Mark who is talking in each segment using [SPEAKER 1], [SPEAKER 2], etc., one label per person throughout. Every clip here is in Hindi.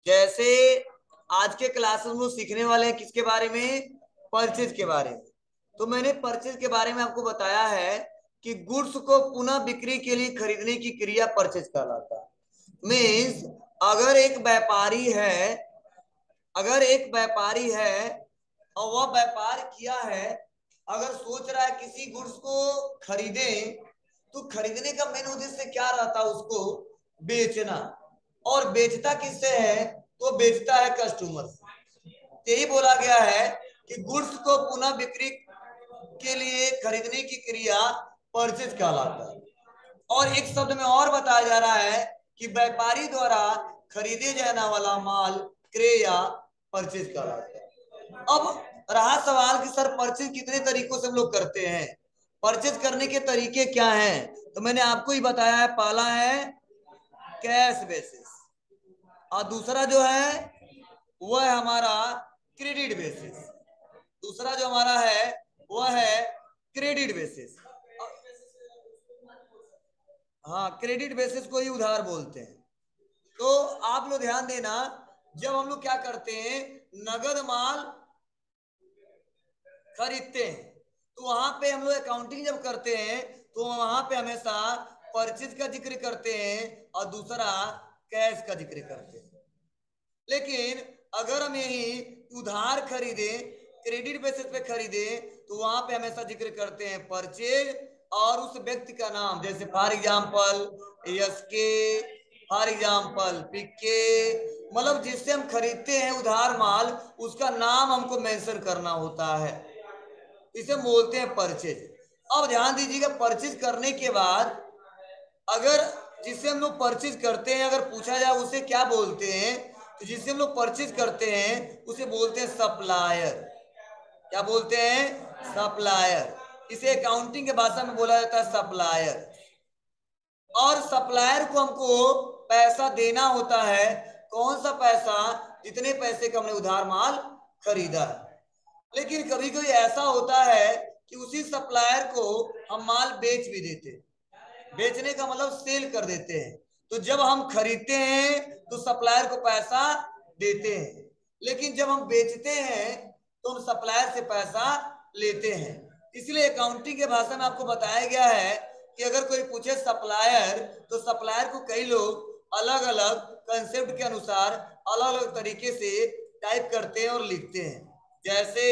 [SPEAKER 1] जैसे आज के क्लास में सीखने वाले हैं किसके बारे में, परचेज के बारे में। तो मैंने परचेज के बारे में आपको बताया है कि गुड्स को पुनः बिक्री के लिए खरीदने की क्रिया परचेज कहलाता है। मीन्स अगर एक व्यापारी है, अगर एक व्यापारी है और वह व्यापार किया है, अगर सोच रहा है किसी गुड्स को खरीदे, तो खरीदने का मेन उद्देश्य क्या रहता है, उसको बेचना। और बेचता किससे है, तो बेचता है कस्टमर से। यही बोला गया है कि गुड्स को पुनः बिक्री के लिए खरीदने की क्रिया परचेज कहलाता है। और एक शब्द में और बताया जा रहा है कि व्यापारी द्वारा खरीदे जाने वाला माल क्रय या परचेज कहलाता है। अब रहा सवाल कि सर परचेज कितने तरीकों से हम लोग करते हैं, परचेज करने के तरीके क्या हैं। तो मैंने आपको ही बताया है, पहला है कैश बेसिस, और दूसरा जो है वह है हमारा क्रेडिट बेसिस। दूसरा जो हमारा है वह है क्रेडिट बेसिस। हाँ, क्रेडिट बेसिस को ही उधार बोलते हैं। तो आप लोग ध्यान देना, जब हम लोग क्या करते हैं, नगद माल खरीदते हैं, तो वहां पे हम लोग अकाउंटिंग जब करते हैं तो वहां पे हमेशा परचेज का जिक्र करते हैं और दूसरा कैश का जिक्र करते हैं। लेकिन अगर हम यही उधार खरीदे, क्रेडिट बेसिस पे खरीदे, तो वहां पे हमेशा जिक्र करते हैं परचेज और उस व्यक्ति का नाम। जैसे for example SK, for example PK, मतलब जिससे हम खरीदते हैं उधार माल, उसका नाम हमको मेंशन करना होता है, इसे बोलते हैं परचेज। अब ध्यान दीजिएगा, परचेज करने के बाद अगर जिससे हम लोग परचेज करते हैं, अगर पूछा जाए उसे क्या बोलते हैं, तो जिससे हम लोग परचेज करते हैं उसे बोलते हैं सप्लायर। क्या बोलते हैं, सप्लायर। इसे अकाउंटिंग के भाषा में बोला जाता है सप्लायर। और सप्लायर को हमको पैसा देना होता है। कौन सा पैसा, जितने पैसे का हमने उधार माल खरीदा है। लेकिन कभी कभी ऐसा होता है कि उसी सप्लायर को हम माल बेच भी देते हैं। बेचने का मतलब सेल कर देते हैं। तो जब हम खरीदते हैं तो सप्लायर को पैसा देते हैं, लेकिन जब हम बेचते हैं तो हम सप्लायर से पैसा लेते हैं। इसलिए अकाउंटिंग के भाषा में आपको बताया गया है कि अगर कोई पूछे सप्लायर, तो सप्लायर को कई लोग अलग अलग कंसेप्ट के अनुसार अलग अलग तरीके से टाइप करते हैं और लिखते हैं। जैसे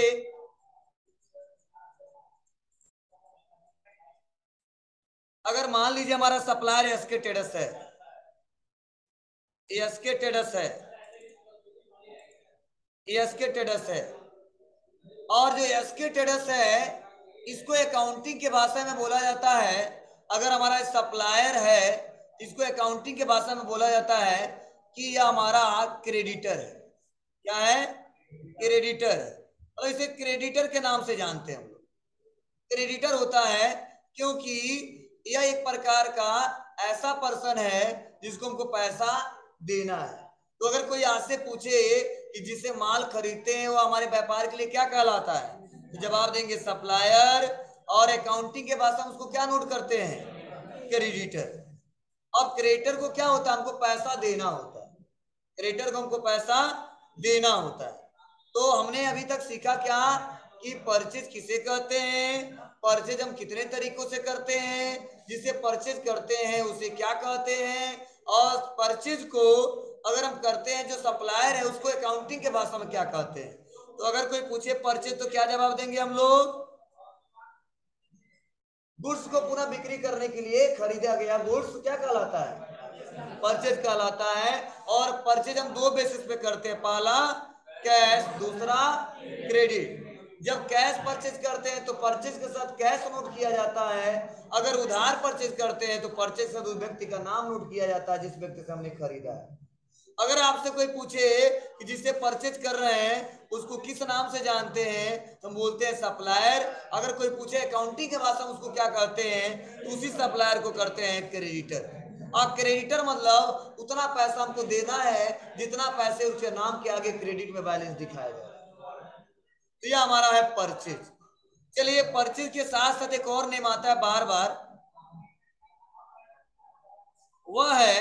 [SPEAKER 1] अगर मान लीजिए हमारा सप्लायर एसके ट्रेडर्स है, एसके ट्रेडर्स है, एसके ट्रेडर्स है, और जो एसके ट्रेडर्स है इसको अकाउंटिंग के भाषा में बोला जाता है, अगर हमारा सप्लायर है इसको अकाउंटिंग के भाषा में बोला जाता है कि यह हमारा क्रेडिटर है। क्या है, क्रेडिटर है। और इसे क्रेडिटर के नाम से जानते हैं हम लोग। क्रेडिटर होता है क्योंकि यह एक प्रकार का ऐसा पर्सन है जिसको हमको पैसा देना है। तो अगर कोई आपसे पूछे कि जिसे माल खरीदते हैं वो हमारे व्यापार के लिए क्या कहलाता है, तो जवाब देंगे सप्लायर। और अकाउंटिंग के भाषा में उसको क्या नोट करते हैं, क्रेडिटर। अब क्रेडिटर को क्या होता है, हमको पैसा देना होता है। क्रेडिटर को हमको पैसा देना होता है। तो हमने अभी तक सीखा क्या, कि परचेज किसे कहते हैं, परचेज हम कितने तरीकों से करते हैं, जिसे परचेज करते हैं उसे क्या कहते हैं, और परचेज को अगर हम करते हैं जो सप्लायर है उसको अकाउंटिंग के भाषा में क्या कहते हैं। तो अगर कोई पूछे परचेज तो क्या जवाब देंगे हम लोग, गुड्स को पुनः बिक्री करने के लिए खरीदा गया गुड्स क्या कहलाता है, परचेज कहलाता है। और परचेज हम दो बेसिस पे करते हैं, पहला कैश, दूसरा क्रेडिट। जब कैश परचेज करते हैं तो परचेज के साथ कैश नोट किया जाता है। अगर उधार परचेज करते हैं तो परचेज के साथ उस व्यक्ति का नाम नोट किया जाता है जिस व्यक्ति से हमने खरीदा है। अगर आपसे कोई पूछे कि जिससे परचेज कर रहे हैं उसको किस नाम से जानते हैं, तो हम बोलते हैं सप्लायर। अगर कोई पूछे अकाउंटिंग के भाषा में उसको क्या कहते हैं, तो उसी सप्लायर को करते हैं क्रेडिटर। और क्रेडिटर मतलब उतना पैसा हमको देना है जितना पैसे उसके नाम के आगे क्रेडिट में बैलेंस दिखाया जाए। तो यह हमारा है परचेज। चलिए, परचेज के साथ साथ एक और नेम आता है बार बार, वह है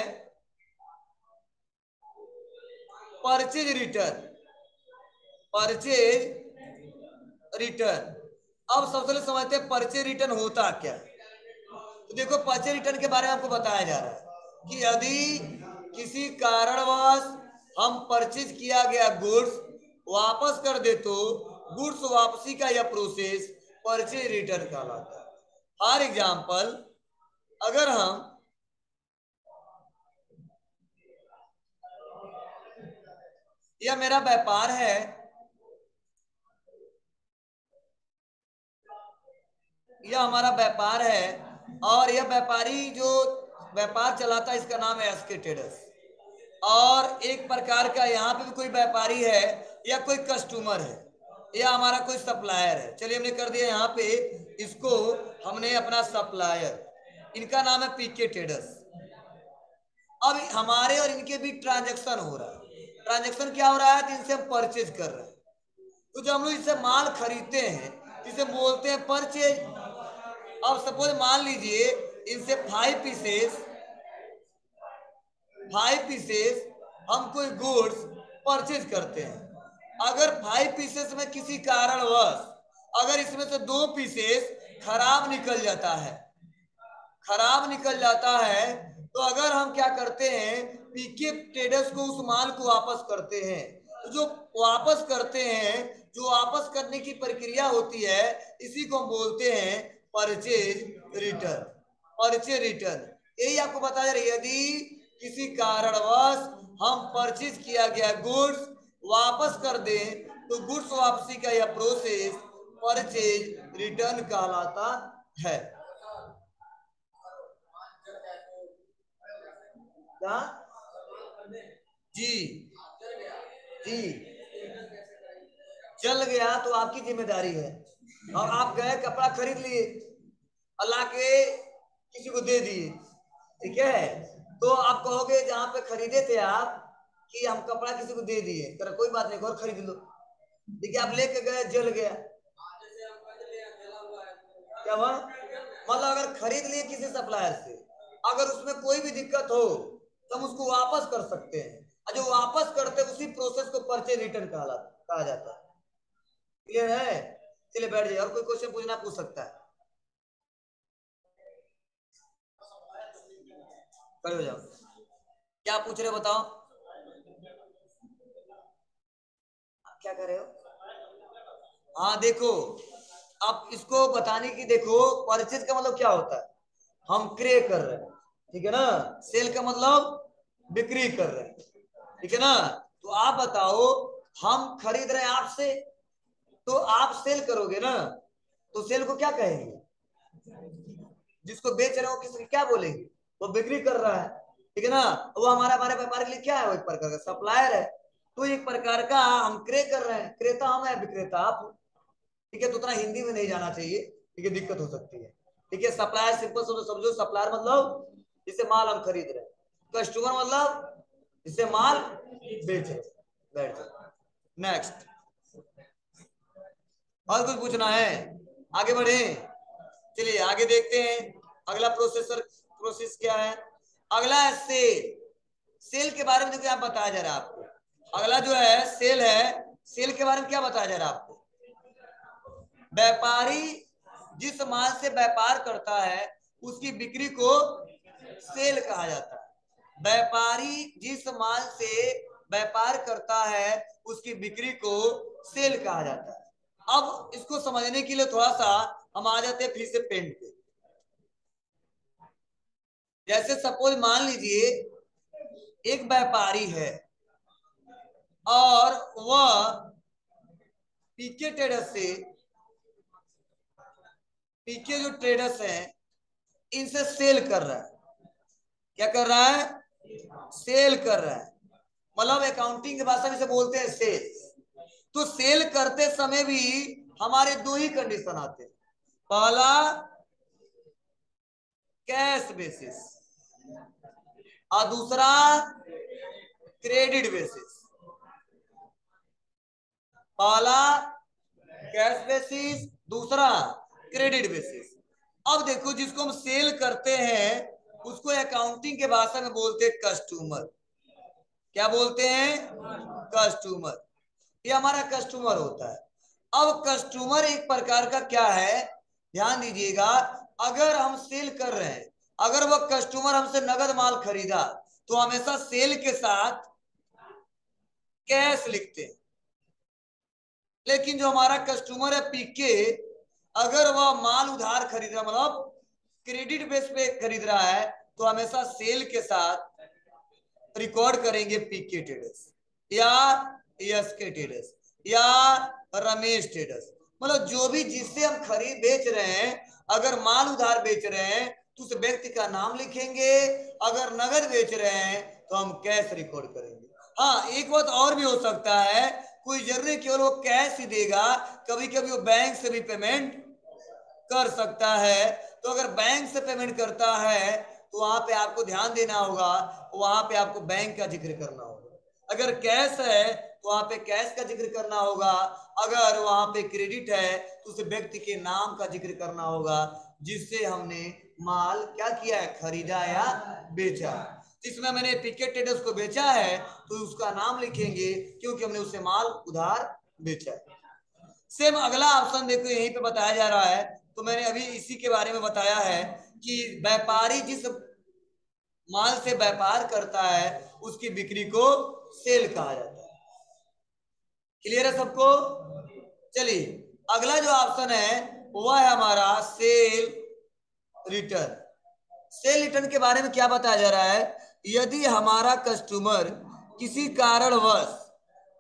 [SPEAKER 1] परचेज रिटर्न, परचेज रिटर्न। अब सबसे पहले समझते हैं परचेज रिटर्न होता क्या। तो देखो परचेज रिटर्न के बारे में आपको बताया जा रहा है कि यदि किसी कारणवश हम परचेज किया गया गुड्स वापस कर दे तो गुड्स वापसी का यह प्रोसेस परचेज रिटर्न कहलाता है। फॉर एग्जाम्पल, अगर हम यह मेरा व्यापार है, यह हमारा व्यापार है और यह व्यापारी जो व्यापार चलाता है इसका नाम है एसके ट्रेडर्स। और एक प्रकार का यहाँ पे भी कोई व्यापारी है या कोई कस्टमर है या हमारा कोई सप्लायर है। चलिए हमने कर दिया यहाँ पे, इसको हमने अपना सप्लायर, इनका नाम है पीके ट्रेडर्स। अब हमारे और इनके बीच ट्रांजैक्शन हो रहा है। ट्रांजैक्शन क्या हो रहा है? तो इनसे हम परचेज कर रहे हैं। तो जब हम लोग इससे माल खरीदते हैं इसे बोलते हैं परचेज। अब सपोज मान लीजिए इनसे 5 पीसेस हम कोई गुड्स परचेज करते हैं। अगर 5 पीसेस में किसी कारणवश अगर इसमें से 2 पीसेस खराब निकल जाता है, खराब निकल जाता है, तो अगर हम क्या करते हैं, पीके ट्रेडर्स को उस माल को वापस करते हैं। तो जो वापस करते हैं, जो वापस करने की प्रक्रिया होती है, इसी को हम बोलते हैं परचेज रिटर्न। परचेज रिटर्न यही आपको बताया जा रहा है। यदि किसी कारणवश हम परचेज किया गया गुड्स वापस कर दें तो गुड्स वापसी का यह प्रोसेस परचेज रिटर्न कहलाता है। क्या जी जी, जल गया तो आपकी जिम्मेदारी है। और आप गए कपड़ा खरीद लिए और लाके किसी को दे दिए, ठीक है, तो आप कहोगे जहां पे खरीदे थे आप कि हम कपड़ा किसी को दे दिए, कर कोई बात नहीं और खरीद लो। देखिए आप लेके गए, जल गया, क्या हुआ? मतलब अगर खरीद लिए किसी सप्लायर से, अगर उसमें कोई भी दिक्कत हो तो हम उसको वापस कर सकते हैं। और जो वापस करते हैं उसी प्रोसेस को परचेज रिटर्न कहा जाता है। क्लियर है? चलिए बैठ जाइए, और कोई क्वेश्चन पूछना पूछ सकता है। खड़े हो जाओ, क्या पूछ रहे हो बताओ, क्या कर रहे हो? हाँ देखो, अब इसको बताने की, देखो परचेज का मतलब क्या होता है, हम क्रय कर रहे हैं, ठीक है ना। सेल का मतलब बिक्री कर रहे हैं, ठीक है ना। तो आप बताओ, हम खरीद रहे हैं आपसे, तो आप सेल करोगे ना, तो सेल को क्या कहेंगे? जिसको बेच रहे हो किसी क्या बोलेंगे? वो बिक्री कर रहा है, ठीक है ना। वो हमारे व्यापार के लिए क्या है? वो एक प्रकार का सप्लायर है। तो एक प्रकार का हम क्रय कर रहे हैं, क्रेता हम है, विक्रेता आप हो, ठीक है। तो उतना हिंदी में नहीं जाना चाहिए, ठीक है, दिक्कत हो सकती है, ठीक है। सप्लायर सिंपल समझो, सप्लायर मतलब जिससे माल हम खरीद रहे हैं, कस्टमर मतलब जिससे माल बेच रहे। बैठ जाओ, नेक्स्ट। और कुछ पूछना है? आगे बढ़े, चलिए आगे देखते हैं। अगला प्रोसेस क्या है? अगला है सेल। सेल के बारे में देखो यहाँ बताया जा रहा है आपको। अगला जो है सेल है। सेल के बारे में क्या बताया जा रहा है आपको? व्यापारी जिस माल से व्यापार करता है उसकी बिक्री को सेल कहा जाता है। व्यापारी जिस माल से व्यापार करता है उसकी बिक्री को सेल कहा जाता है। अब इसको समझने के लिए थोड़ा सा हम आ जाते हैं फिर से पेन पे। जैसे सपोज मान लीजिए एक व्यापारी है और वह पीके ट्रेडर्स से, पीके जो ट्रेडर्स हैं इनसे सेल कर रहा है। क्या कर रहा है? सेल कर रहा है। मतलब अकाउंटिंग की भाषा में से बोलते हैं सेल। तो सेल करते समय भी हमारे दो ही कंडीशन आते हैं। पहला कैश बेसिस और दूसरा क्रेडिट बेसिस। पहला कैश बेसिस, दूसरा क्रेडिट बेसिस। अब देखो जिसको हम सेल करते हैं उसको अकाउंटिंग के भाषा में बोलते हैं कस्टमर। क्या बोलते हैं? कस्टमर। ये हमारा कस्टमर होता है। अब कस्टमर एक प्रकार का क्या है, ध्यान दीजिएगा। अगर हम सेल कर रहे हैं, अगर वह कस्टमर हमसे नगद माल खरीदा तो हमेशा सेल के साथ कैश लिखते हैं। लेकिन जो हमारा कस्टमर है पीके, अगर वह माल उधार खरीद रहा, मतलब क्रेडिट बेस पे खरीद रहा है, तो हमेशा सेल के साथ रिकॉर्ड करेंगे पीके ट्रेडर्स या यस के ट्रेडर्स या रमेश ट्रेडर्स। मतलब जो भी जिससे हम खरीद बेच रहे हैं, अगर माल उधार बेच रहे हैं तो उस व्यक्ति का नाम लिखेंगे, अगर नगद बेच रहे हैं तो हम कैश रिकॉर्ड करेंगे। हाँ, एक बात और भी हो सकता है, कोई जरूरी केवल वो कैश ही देगा, कभी कभी वो बैंक से भी पेमेंट कर सकता है। तो अगर बैंक से पेमेंट करता है तो वहां पे आपको ध्यान देना होगा, वहां पे आपको बैंक का जिक्र करना होगा। अगर कैश है तो वहां पे कैश का जिक्र करना होगा, अगर वहां पे क्रेडिट है तो उस व्यक्ति के नाम का जिक्र करना होगा जिससे हमने माल क्या किया है, खरीदा या बेचा। इसमें मैंने पिकेट ट्रेडर्स को बेचा है तो उसका नाम लिखेंगे क्योंकि हमने उससे माल उधार बेचा है। सेम अगला ऑप्शन देखो, यहीं पे बताया जा रहा है, तो मैंने अभी इसी के बारे में बताया है कि व्यापारी जिस माल से व्यापार करता है उसकी बिक्री को सेल कहा जाता है। क्लियर है सबको? चलिए, अगला जो ऑप्शन है वह है हमारा सेल रिटर्न। सेल रिटर्न के बारे में क्या बताया जा रहा है, यदि हमारा कस्टमर किसी कारणवश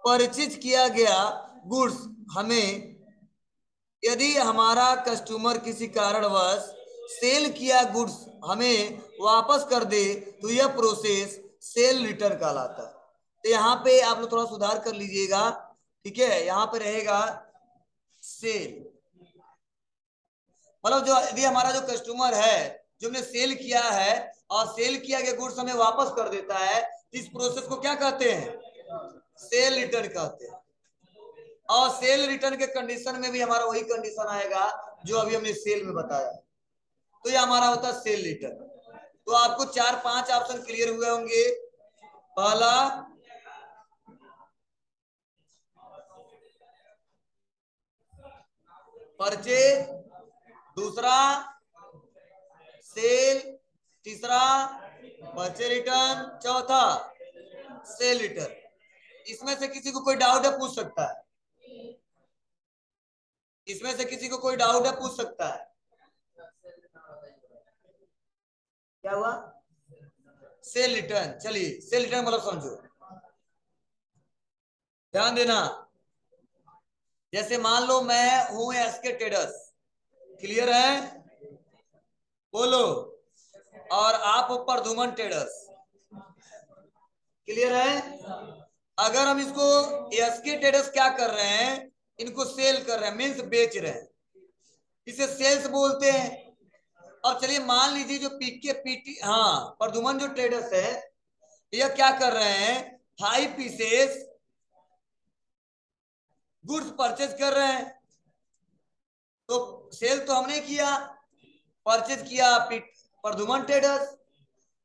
[SPEAKER 1] परचेज किया गया गुड्स हमें, यदि हमारा कस्टमर किसी कारणवश सेल किया गुड्स हमें वापस कर दे तो यह प्रोसेस सेल रिटर्न कहलाता है। तो यहाँ पे आप लोग थोड़ा सुधार कर लीजिएगा, ठीक है। यहाँ पे रहेगा सेल, मतलब जो यदि हमारा जो कस्टमर है जो हमने सेल किया है और सेल किया गया गुड्स हमें वापस कर देता है, इस प्रोसेस को क्या कहते हैं, सेल रिटर्न कहते हैं। और सेल रिटर्न के कंडीशन में भी हमारा वही कंडीशन आएगा जो अभी हमने सेल में बताया, तो ये हमारा होता है सेल रिटर्न। तो आपको 4-5 ऑप्शन क्लियर हुए होंगे। पहला परचेज, दूसरा सेल, तीसरा परचेज रिटर्न, चौथा सेल रिटर्न। इसमें से किसी को कोई डाउट है पूछ सकता है, इसमें से किसी को कोई डाउट है पूछ सकता है। क्या हुआ? सेल रिटर्न, चलिए सेल रिटर्न मतलब समझो, ध्यान देना। जैसे मान लो मैं हूं एसके ट्रेडर्स, क्लियर है, बोलो, और आप प्रदुमन ट्रेडर्स, क्लियर है। अगर हम इसको एसके ट्रेडर्स क्या कर रहे हैं, इनको सेल कर रहे हैं, मीन्स बेच रहे हैं, इसे सेल्स बोलते हैं। अब चलिए मान लीजिए जो पीके पीटी, हाँ, प्रदुमन जो ट्रेडर्स है यह क्या कर रहे हैं, 5 पीसेस गुड्स परचेज कर रहे हैं। तो सेल तो हमने किया, परचेज किया प्रदुमन ट्रेडर्स।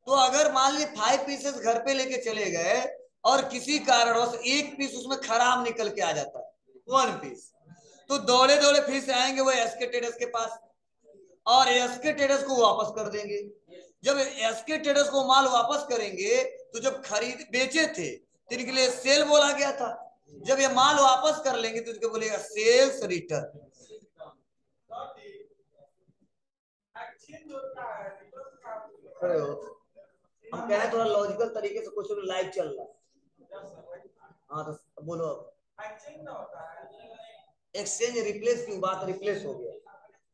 [SPEAKER 1] तो अगर मान लीजिए 5 पीसेस घर पे लेके चले गए और किसी कारणवश एक पीस उसमें खराब निकल के आ जाता है, 1 पीस, तो दौड़े दौड़े फिर से आएंगे वो एसके ट्रेडर्स के पास और एसके ट्रेडर्स को वापस कर देंगे। जब एसके ट्रेडर्स को माल वापस करेंगे तो जब खरीद बेचे थे तो इनके लिए सेल बोला गया था, जब ये माल वापस कर लेंगे तो इसको बोलेगा सेल्स रिटर्न। हम कह रहे थोड़ा लॉजिकल तरीके से क्वेश्चन लाइव चल रहा है। हाँ तो बोलो, अब एक्सचेंज रिप्लेस की बात, रिप्लेस हो गया,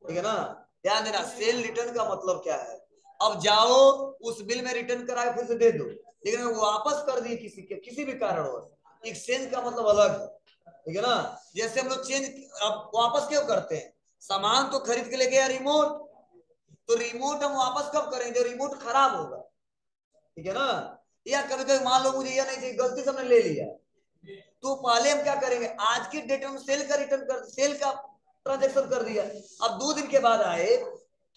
[SPEAKER 1] ठीक है ना। ध्यान देना, सेल रिटर्न का मतलब क्या है, अब जाओ उस बिल में रिटर्न करा फिर से दे दो, लेकिन वापस कर दी किसी के किसी भी कारणवश, एक्सचेंज का मतलब अलग है, ठीक है ना। जैसे हम लोग चेंज अब वापस क्यों करते हैं, सामान तो खरीद के ले गया रिमोट, तो रिमोट हम वापस कब करेंगे जब रिमोट खराब होगा, ठीक है ना। या कभी कभी मान लो मुझे यह नहीं चाहिए, गलती से हमने ले लिया, तो पहले हम क्या करेंगे, आज की डेट में सेल का रिटर्न कर, सेल का ट्रांजेक्शन कर दिया। अब 2 दिन के बाद आए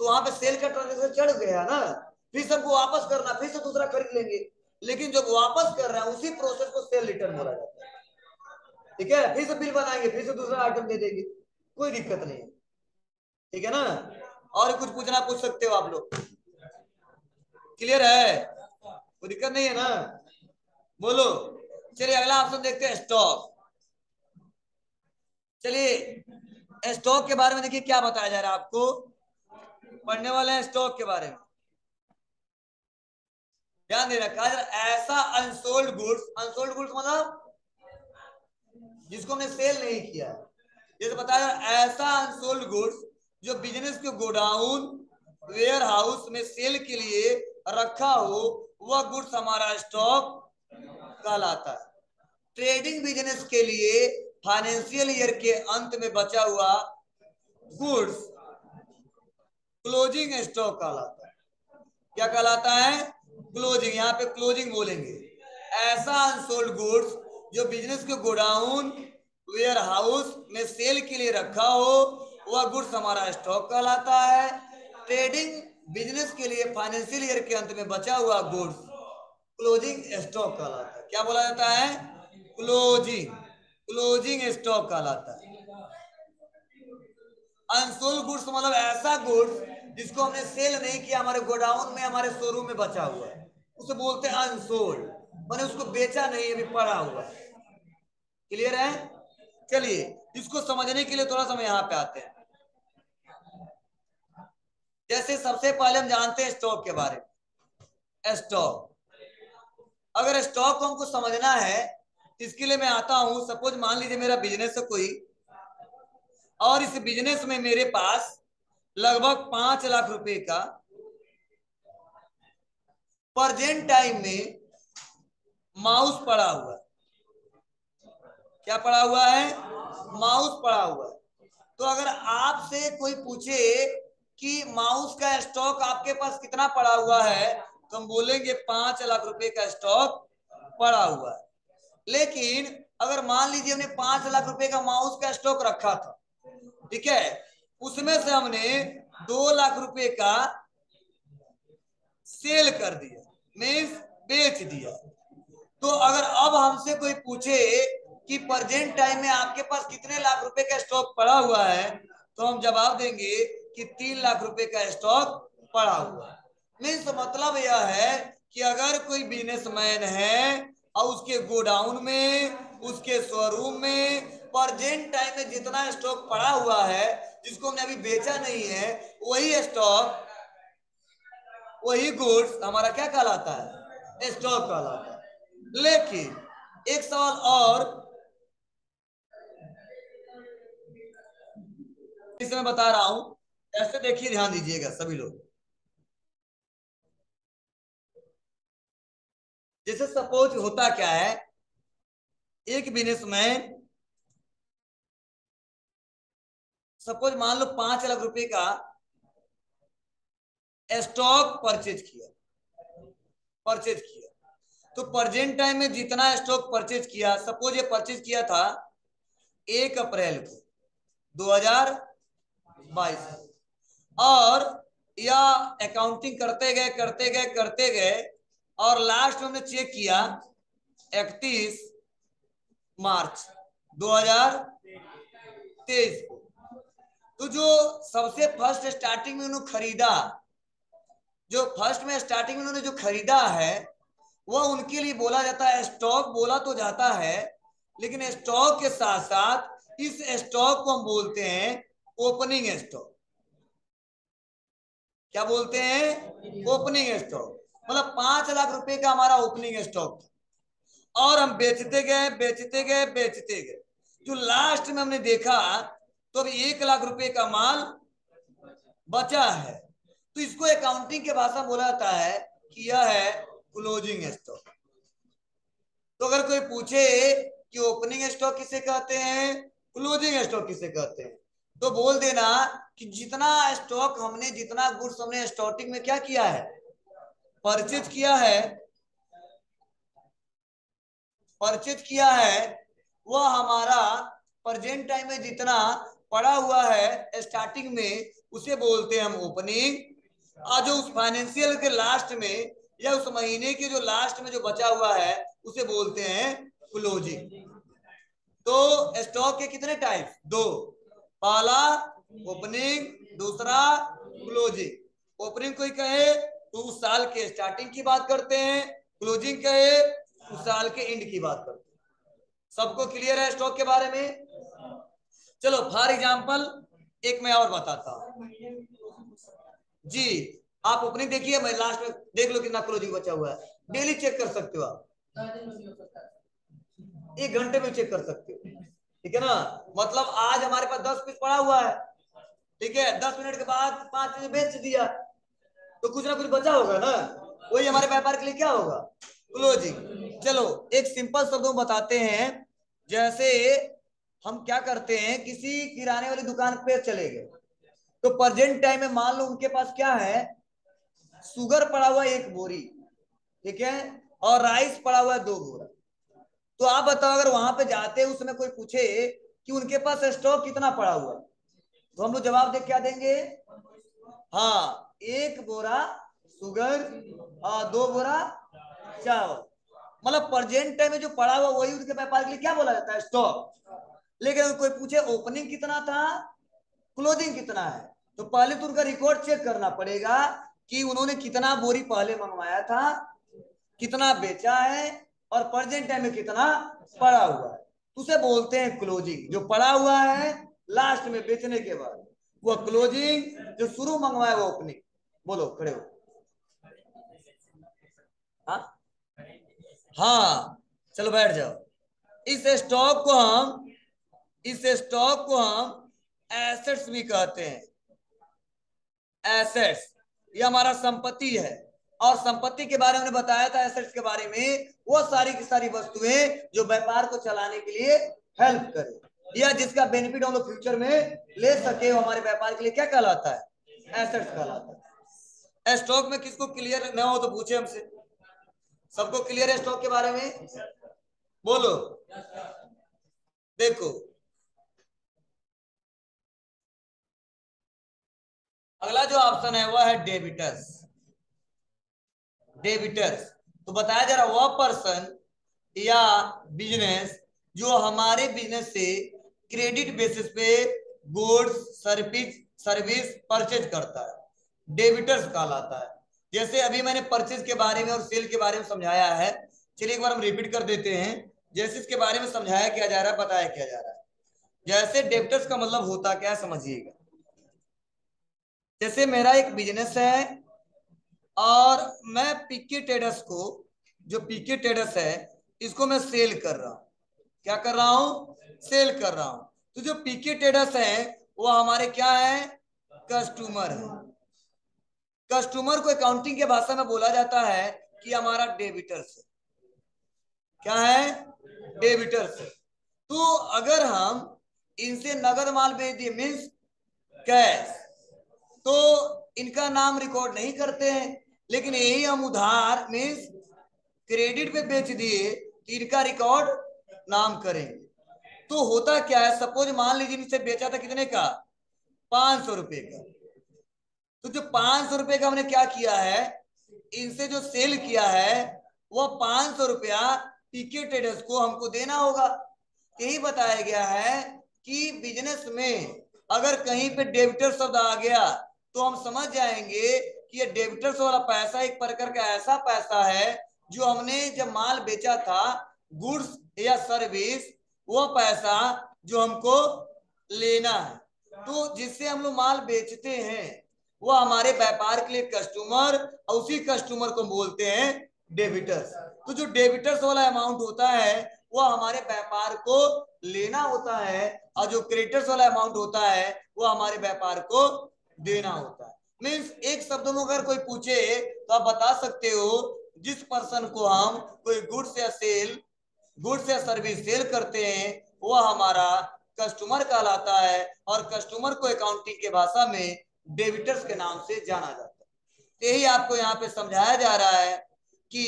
[SPEAKER 1] तो वहां पे सेल का ट्रांजेक्शन चढ़ गया ना, फिर सबको वापस करना, फिर से दूसरा खरीद लेंगे। लेकिन जब वापस कर रहे हैं उसी प्रोसेस को सेल रिटर्न बोला जाता है। ठीक है, फिर से बिल बनाएंगे, फिर से दूसरा आइटम दे देंगे, कोई दिक्कत नहीं है। ठीक है ना, और कुछ पूछना पूछ सकते हो आप लोग। क्लियर है, कोई दिक्कत नहीं है ना, बोलो। चलिए अगला ऑप्शन देखते हैं, स्टॉक। चलिए स्टॉक के बारे में देखिए क्या बताया जा रहा है आपको, पढ़ने वाले हैं स्टॉक के बारे में, ध्यान देना। कहा जा रहा है ऐसा अनसोल्ड गुड्स, अनसोल्ड गुड्स मतलब जिसको हमने सेल नहीं किया है, जैसे बताया ऐसा अनसोल्ड गुड्स जो बिजनेस के गोडाउन वेयर हाउस में सेल के लिए रखा हो, वह गुड्स हमारा स्टॉक कहलाता है। ट्रेडिंग बिजनेस के लिए फाइनेंशियल ईयर के अंत में बचा हुआ गुड्स क्लोजिंग स्टॉक कहलाता है। क्या कहलाता है? क्लोजिंग, यहाँ पे क्लोजिंग बोलेंगे। ऐसा अनसोल्ड गुड्स जो बिजनेस के गोडाउन वेयर हाउस में सेल के लिए रखा हो, वह गुड्स हमारा स्टॉक कहलाता है। ट्रेडिंग बिजनेस के लिए फाइनेंशियल ईयर के अंत में बचा हुआ गुड्स क्लोजिंग स्टॉक कहलाता है। क्या बोला जाता है? क्लोजिंग, क्लोजिंग स्टॉक कहलाता है। अनसोल्ड गुड्स मतलब ऐसा गुड्स जिसको हमने सेल नहीं किया, हमारे गोडाउन में हमारे शोरूम में बचा हुआ है, उसे बोलते हैं अनसोल्ड, मैंने उसको बेचा नहीं, अभी पड़ा हुआ है। क्लियर है? चलिए इसको समझने के लिए थोड़ा सा हम यहाँ पे आते हैं। जैसे सबसे पहले हम जानते हैं स्टॉक के बारे में। स्टॉक, अगर स्टॉक को हमको समझना है, इसके लिए मैं आता हूं, सपोज मान लीजिए मेरा बिजनेस है कोई, और इस बिजनेस में मेरे पास लगभग 5 लाख रुपए का प्रेजेंट टाइम में माउस पड़ा हुआ है। क्या पड़ा हुआ है? माउस पड़ा हुआ है। तो अगर आपसे कोई पूछे कि माउस का स्टॉक आपके पास कितना पड़ा हुआ है, तो हम बोलेंगे 5 लाख रुपए का स्टॉक पड़ा हुआ है। लेकिन अगर मान लीजिए हमने 5 लाख रुपए का माउस का स्टॉक रखा था, ठीक है, उसमें से हमने 2 लाख रुपए का सेल कर दिया, मीन्स बेच दिया, तो अगर अब हमसे कोई पूछे कि प्रेजेंट टाइम में आपके पास कितने लाख रुपए का स्टॉक पड़ा हुआ है, तो हम जवाब देंगे कि 3 लाख रुपए का स्टॉक पड़ा हुआ है। मीन्स मतलब यह है कि अगर कोई बिजनेसमैन है और उसके गोडाउन में, उसके शोरूम में प्रेजेंट टाइम में जितना स्टॉक पड़ा हुआ है, जिसको हमने अभी बेचा नहीं है, वही स्टॉक, वही गुड्स हमारा क्या कहलाता है? स्टॉक कहलाता है। लेकिन एक सवाल और इसे मैं बता रहा हूं, ऐसे देखिए, ध्यान दीजिएगा सभी लोग। जैसे सपोज होता क्या है, एक बिजनेसमैन सपोज मान लो 5 लाख रुपए का स्टॉक परचेज किया, तो प्रेजेंट टाइम में जितना स्टॉक परचेज किया, सपोज ये परचेज किया था 1 अप्रैल को 2022, और या अकाउंटिंग करते गए और लास्ट में हमने चेक किया 31 मार्च 2023 को। तो जो सबसे फर्स्ट स्टार्टिंग में उन्होंने खरीदा, जो फर्स्ट में स्टार्टिंग में उन्होंने जो खरीदा है, वह उनके लिए बोला जाता है स्टॉक, बोला तो जाता है, लेकिन स्टॉक के साथ साथ इस स्टॉक को हम बोलते हैं ओपनिंग स्टॉक। क्या बोलते हैं? Opening stock. मतलब 5 लाख रुपए का हमारा ओपनिंग स्टॉक था, और हम बेचते गए, जो लास्ट में हमने देखा तो अभी 1 लाख रुपए का माल बचा है, तो इसको अकाउंटिंग के भाषा में बोला जाता है कि यह है क्लोजिंग स्टॉक। तो अगर कोई पूछे कि ओपनिंग स्टॉक किसे कहते हैं, क्लोजिंग स्टॉक किसे कहते हैं, तो बोल देना कि जितना स्टॉक हमने, जितना गुड्स हमने स्टॉकिंग में क्या किया है, परचेज किया है, वह हमारा प्रेजेंट टाइम में जितना पड़ा हुआ है स्टार्टिंग में, उसे बोलते हैं हम ओपनिंग। और जो उस फाइनेंशियल के लास्ट में या उस महीने के जो लास्ट में जो बचा हुआ है उसे बोलते हैं क्लोजिंग। तो स्टॉक के कितने टाइप? दो, पहला ओपनिंग, दूसरा क्लोजिंग। ओपनिंग कोई कहे तो उस साल के स्टार्टिंग की बात करते हैं, क्लोजिंग कहे उस साल के एंड की बात करते हैं। सबको क्लियर है स्टॉक के बारे में? चलो फॉर एग्जांपल एक मैं और बताता हूं जी। आप ओपनिंग देखिए, मैं लास्ट में देख लो कितना क्लोजिंग बचा हुआ है, डेली चेक कर सकते हो आप, 1 घंटे में चेक कर सकते हो, ठीक है ना। मतलब आज हमारे पास 10 पीस पड़ा हुआ है, ठीक है, 10 मिनट के बाद 5 पीस बेच दिया तो कुछ ना कुछ बचा होगा ना, वही हमारे व्यापार के लिए क्या होगा? क्लोजिंग। चलो एक सिंपल शब्दों में बताते हैं। जैसे हम क्या करते हैं, किसी किराने वाली दुकान पे चले गए तो प्रेजेंट टाइम में मान लो उनके पास क्या है, शुगर पड़ा हुआ 1 बोरी, ठीक है, और राइस पड़ा हुआ है 2 बोरा। तो आप बताओ अगर वहां पे जाते उस समय कोई पूछे कि उनके पास स्टॉक कितना पड़ा हुआ, तो हम लोग जवाब दे क्या देंगे? हाँ, 1 बोरा शुगर और 2 बोरा चावल। मतलब प्रेजेंट टाइम में जो पड़ा हुआ वही उनके व्यापार के लिए क्या बोला जाता है? स्टॉक। लेकिन अगर कोई पूछे ओपनिंग कितना था, क्लोजिंग कितना है, तो पहले तो उनका रिकॉर्ड चेक करना पड़ेगा कि उन्होंने कितना बोरी पहले मंगवाया था, कितना बेचा है, और प्रेजेंट टाइम में कितना पड़ा हुआ है। उसे बोलते हैं क्लोजिंग। जो पड़ा हुआ है लास्ट में बेचने के बाद वह क्लोजिंग, जो शुरू मंगवाया वो ओपनिंग। बोलो, खड़े हो। हाँ हाँ, चलो बैठ जाओ। इस स्टॉक को हम एसेट्स भी कहते हैं। एसेट्स ये हमारा संपत्ति है, और संपत्ति के बारे में बताया था एसेट्स के बारे में, वो सारी की सारी वस्तुएं जो व्यापार को चलाने के लिए हेल्प करे या जिसका बेनिफिट हम लोग फ्यूचर में ले सके, वो हमारे व्यापार के लिए क्या कहलाता है? एसेट्स कहलाता है। स्टॉक में किसको क्लियर ना हो तो पूछे हमसे। सबको क्लियर है स्टॉक के बारे में? बोलो। देखो अगला जो ऑप्शन है वह है डेबिटर्स। डेबिटर्स तो बताया जा रहा वह पर्सन या बिजनेस जो हमारे बिजनेस से क्रेडिट बेसिस पे गुड्स सर्विस परचेज करता है, डेबिटर्स कहलाता है। जैसे अभी मैंने परचेज के बारे में और सेल के बारे में समझाया है, चलिए एक बार हम रिपीट कर देते हैं। जैसे इसके बारे में समझाया क्या जा रहा है, बताया क्या जा रहा है। जैसे डेबिटर्स का मतलब होता क्या है समझिएगा। जैसे मेरा एक बिजनेस है और मैं पीके ट्रेडर्स को, जो पीके ट्रेडर्स है इसको मैं सेल कर रहा हूं। क्या कर रहा हूं? सेल कर रहा हूं। तो जो पीके ट्रेडर्स है वो हमारे क्या है? कस्टमर है। कस्टमर को अकाउंटिंग के भाषा में बोला जाता है कि हमारा डेबिटर्स है। क्या है? डेबिटर्स है। तो अगर हम इनसे नगद माल बेच दिए मीन्स कैश, तो इनका नाम रिकॉर्ड नहीं करते हैं। लेकिन यही हम उधार मीन्स क्रेडिट पे बेच दिए तो इनका रिकॉर्ड नाम करेंगे। तो होता क्या है, सपोज मान लीजिए इनसे बेचा था कितने का? 500 रुपए का। तो जो 500 रुपए का हमने क्या किया है, इनसे जो सेल किया है वो 500 रुपया पीके ट्रेडर्स को हमको देना होगा। यही बताया गया है कि बिजनेस में अगर कहीं पे डेबिटर शब्द आ गया तो हम समझ जाएंगे कि ये डेबिटर्स वाला पैसा एक प्रकार का ऐसा पैसा है जो हमने जब माल बेचा था, गुड्स या सर्विस, वो पैसा जो हमको लेना है। तो जिससे हम लोग माल बेचते हैं वो हमारे व्यापार के लिए कस्टमर, और उसी कस्टमर को बोलते हैं डेबिटर्स। तो जो डेबिटर्स वाला अमाउंट होता है वो हमारे व्यापार को लेना होता है, और जो क्रेडिटर्स वाला अमाउंट होता है वो हमारे व्यापार को देना होता है। मीन्स एक शब्द में अगर कोई पूछे तो आप बता सकते हो जिस पर्सन को हम कोई गुड्स या सर्विस सेल करते हैं वो हमारा कस्टमर कहलाता है, और कस्टमर को अकाउंटिंग के भाषा में डेबिटर्स के नाम से जाना जाता है। यही आपको यहाँ पे समझाया जा रहा है कि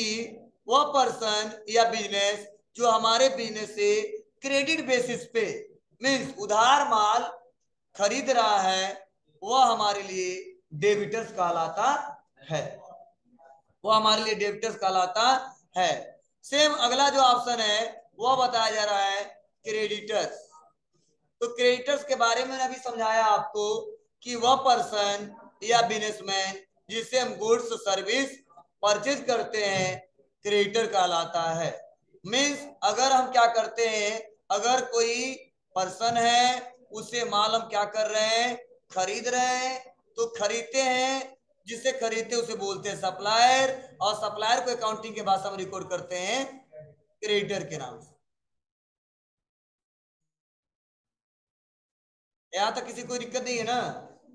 [SPEAKER 1] वह पर्सन या बिजनेस जो हमारे बिजनेस से क्रेडिट बेसिस पे मीन्स उधार माल खरीद रहा है वह हमारे लिए डेबिटर्स कहलाता है। वो हमारे लिए डेबिटर्स कहलाता है। सेम अगला जो ऑप्शन है वो बताया जा रहा है क्रेडिटर्स। तो क्रेडिटर्स के बारे में अभी समझाया आपको कि वह पर्सन या बिजनेसमैन जिससे हम गुड्स सर्विस परचेज करते हैं क्रेडिटर कहलाता है। मीन्स अगर हम क्या करते हैं, अगर कोई पर्सन है उससे माल हम क्या कर रहे हैं, खरीद रहे हैं, तो खरीदते हैं, जिससे खरीदते उसे बोलते हैं सप्लायर, और सप्लायर को अकाउंटिंग के भाषा में रिकॉर्ड करते हैं क्रेडिटर के नाम से। यहाँ तक किसी कोई दिक्कत नहीं है ना?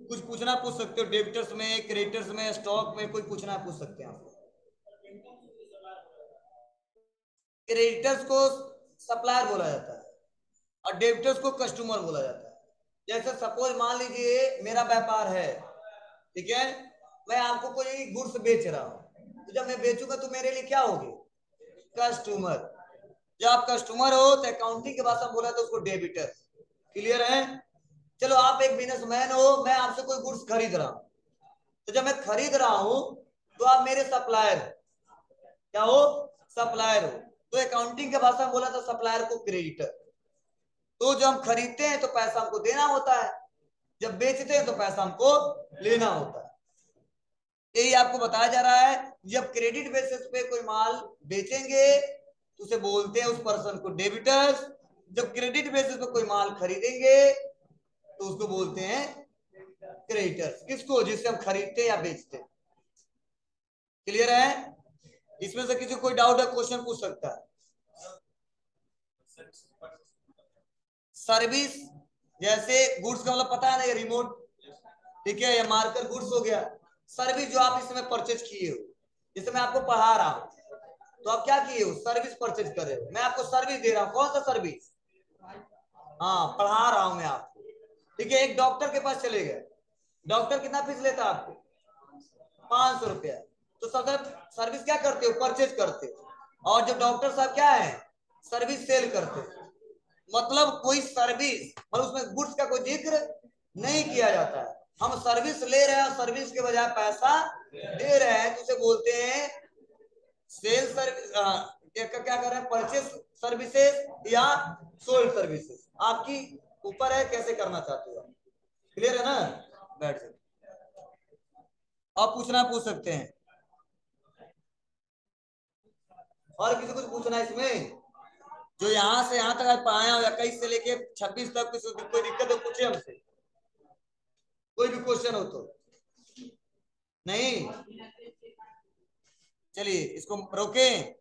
[SPEAKER 1] कुछ पूछना पूछ सकते हो, डेबिटर्स में, क्रेडिटर्स में, स्टॉक में, कोई पूछना पूछ सकते हैं आप। क्रेडिटर्स को सप्लायर बोला जाता है और डेबिटर्स को कस्टमर बोला जाता है। जैसे सपोज मान लीजिए मेरा व्यापार है, ठीक है, मैं आपको कोई गुड्स बेच रहा हूं, तो जब मैं बेचूंगा तो मेरे लिए क्या होगी, कस्टमर। जब आप कस्टमर हो तो अकाउंटिंग के भाषा में बोला तो उसको डेबिटर। क्लियर है? चलो आप एक बिजनेसमैन हो, मैं आपसे कोई गुड्स खरीद रहा हूं, तो जब मैं खरीद रहा हूं तो आप मेरे सप्लायर क्या हो, सप्लायर हो। तो अकाउंटिंग के भाषा में बोला तो सप्लायर को क्रेडिटर। तो जब हम खरीदते हैं तो पैसा हमको देना होता है, जब बेचते हैं तो पैसा हमको लेना होता है। यही आपको बताया जा रहा है। जब क्रेडिट बेसिस पे कोई माल बेचेंगे तो उसे बोलते हैं उस पर्सन को डेबिटर्स। जब क्रेडिट बेसिस पे कोई माल खरीदेंगे तो उसको बोलते हैं क्रेडिटर्स। किसको, जिससे हम खरीदते हैं या बेचते हैं। क्लियर है? इसमें से किसी को कोई डाउट है, क्वेश्चन पूछ सकता है। सर्विस, जैसे गुड्स का मतलब पता है ना, ये रिमोट, ठीक है, ये मार्कर गुड्स हो गया। सर्विस जो आप इसमें परचेज किए हो, जैसे मैं आपको पढ़ा रहा हूं तो आप क्या किए हो, सर्विस परचेज कर रहे हो। मैं आपको सर्विस दे रहा हूं, कौन सा सर्विस, हाँ पढ़ा रहा हूं मैं आपको, ठीक है। एक डॉक्टर के पास चले गए, डॉक्टर कितना फीस लेता है आपको, 500 रुपया। तो सदर सर्विस क्या करते हो, परचेज करते हो। और जो डॉक्टर साहब क्या है, सर्विस सेल करते हो। मतलब कोई सर्विस मतलब उसमें गुड्स का कोई जिक्र नहीं किया जाता है। हम सर्विस ले रहे हैं और सर्विस के बजाय पैसा दे रहे हैं, तो उसे बोलते हैं सेल सर्विस। क्या कर रहे हैं, परचेस सर्विसेज या सोल्ड सर्विसेज, आपकी ऊपर है कैसे करना चाहते हो। क्लियर है ना? बैठ जाओ, आप पूछना पूछ सकते हैं। और किसी कुछ पूछना है इसमें, जो यहाँ से यहाँ तक आज पढ़ाया हो, 21 से लेके 26 तक, कोई दिक्कत है पूछे हमसे, कोई भी क्वेश्चन हो तो। नहीं, चलिए इसको रोकें।